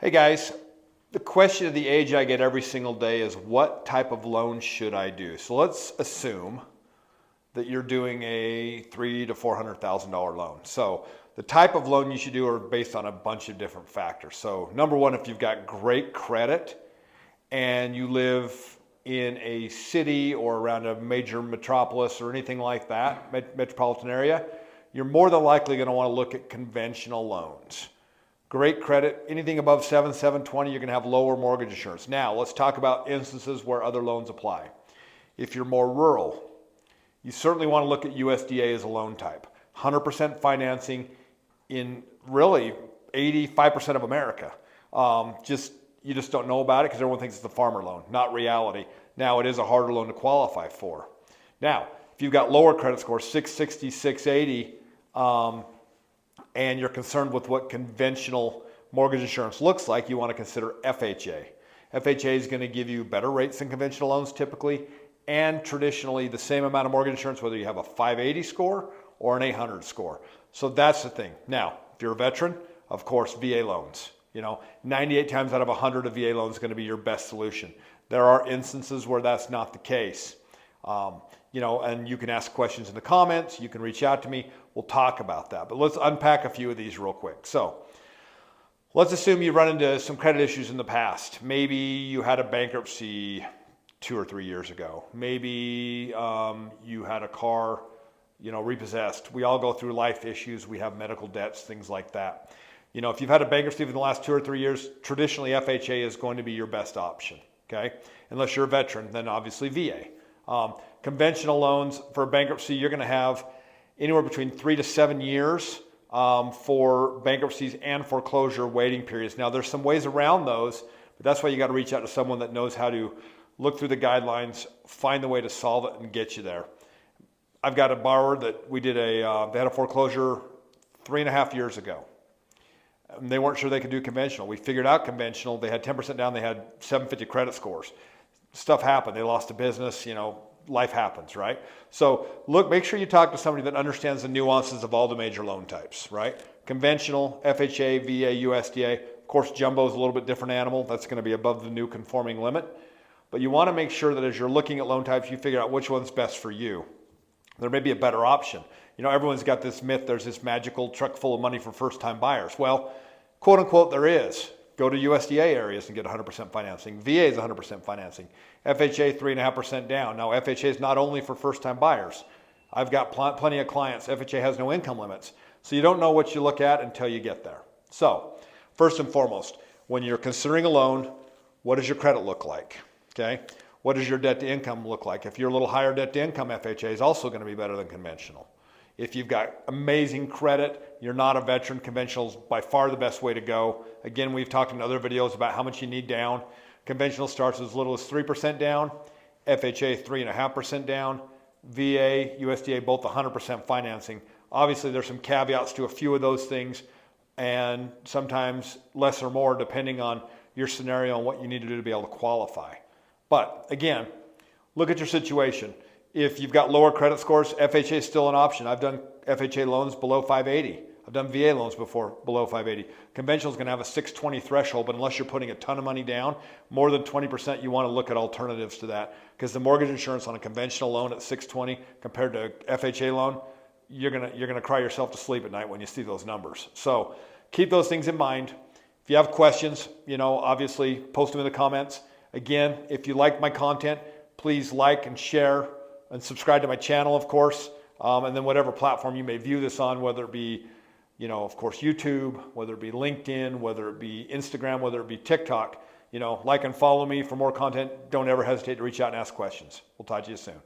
Hey guys, the question of the age I get every single day is what type of loan should I do? So let's assume that you're doing a $300,000 to $400,000 loan. So the type of loan you should do are based on a bunch of different factors. So number one, if you've got great credit and you live in a city or around a major metropolis or anything like that, metropolitan area, you're more than likely going to want to look at conventional loans. Great credit, anything above 720, you're going to have lower mortgage insurance. Now, let's talk about instances where other loans apply. If you're more rural, you certainly want to look at USDA as a loan type. 100% financing in really 85% of America. You just don't know about it because everyone thinks it's a farmer loan, not reality. Now, it is a harder loan to qualify for. Now, if you've got lower credit scores, 660, 680, and you're concerned with what conventional mortgage insurance looks like, you want to consider FHA. FHA is going to give you better rates than conventional loans typically, and traditionally the same amount of mortgage insurance whether you have a 580 score or an 800 score. So that's the thing. Now, if you're a veteran, of course, VA loans. 98 times out of 100 a VA loan is going to be your best solution. There are instances where that's not the case. And you can ask questions in the comments, you can reach out to me, we'll talk about that. But let's unpack a few of these real quick. So let's assume you run into some credit issues in the past. Maybe you had a bankruptcy 2 or 3 years ago. Maybe you had a car, repossessed. We all go through life issues, we have medical debts, things like that. If you've had a bankruptcy in the last 2 or 3 years, traditionally FHA is going to be your best option, okay? Unless you're a veteran, then obviously VA. Conventional loans for bankruptcy, you're going to have anywhere between 3 to 7 years for bankruptcies and foreclosure waiting periods. Now, there's some ways around those, but that's why you got to reach out to someone that knows how to look through the guidelines, find the way to solve it, and get you there. I've got a borrower that they had a foreclosure 3.5 years ago. And they weren't sure they could do conventional. We figured out conventional. They had 10% down. They had 750 credit scores. Stuff happened. They lost a business. Life happens, right? So make sure you talk to somebody that understands the nuances of all the major loan types, right? Conventional, FHA, VA, USDA. Of course, jumbo is a little bit different animal. That's going to be above the new conforming limit. But you want to make sure that as you're looking at loan types, you figure out which one's best for you. There may be a better option. Everyone's got this myth, there's this magical truck full of money for first-time buyers. Well, quote unquote, there is. Go to USDA areas and get 100% financing. VA is 100% financing. FHA, 3.5% down. Now, FHA is not only for first-time buyers. I've got plenty of clients. FHA has no income limits. So you don't know what you look at until you get there. So, first and foremost, when you're considering a loan, what does your credit look like? Okay? What does your debt to income look like? If you're a little higher debt to income, FHA is also going to be better than conventional. If you've got amazing credit, you're not a veteran, conventional is by far the best way to go. Again, we've talked in other videos about how much you need down. Conventional starts as little as 3% down, FHA 3.5% down, VA, USDA both 100% financing. Obviously, there's some caveats to a few of those things, and sometimes less or more depending on your scenario and what you need to do to be able to qualify. But again, look at your situation. If you've got lower credit scores, FHA is still an option. I've done FHA loans below 580. I've done VA loans before below 580. Conventional is going to have a 620 threshold, but unless you're putting a ton of money down, more than 20%, you want to look at alternatives to that, because the mortgage insurance on a conventional loan at 620 compared to FHA loan, you're going to cry yourself to sleep at night when you see those numbers. So keep those things in mind. If you have questions, obviously post them in the comments. Again, if you like my content, please like and share and subscribe to my channel, of course, and then whatever platform you may view this on, whether it be, of course, YouTube, whether it be LinkedIn, whether it be Instagram, whether it be TikTok, like and follow me for more content. Don't ever hesitate to reach out and ask questions. We'll talk to you soon.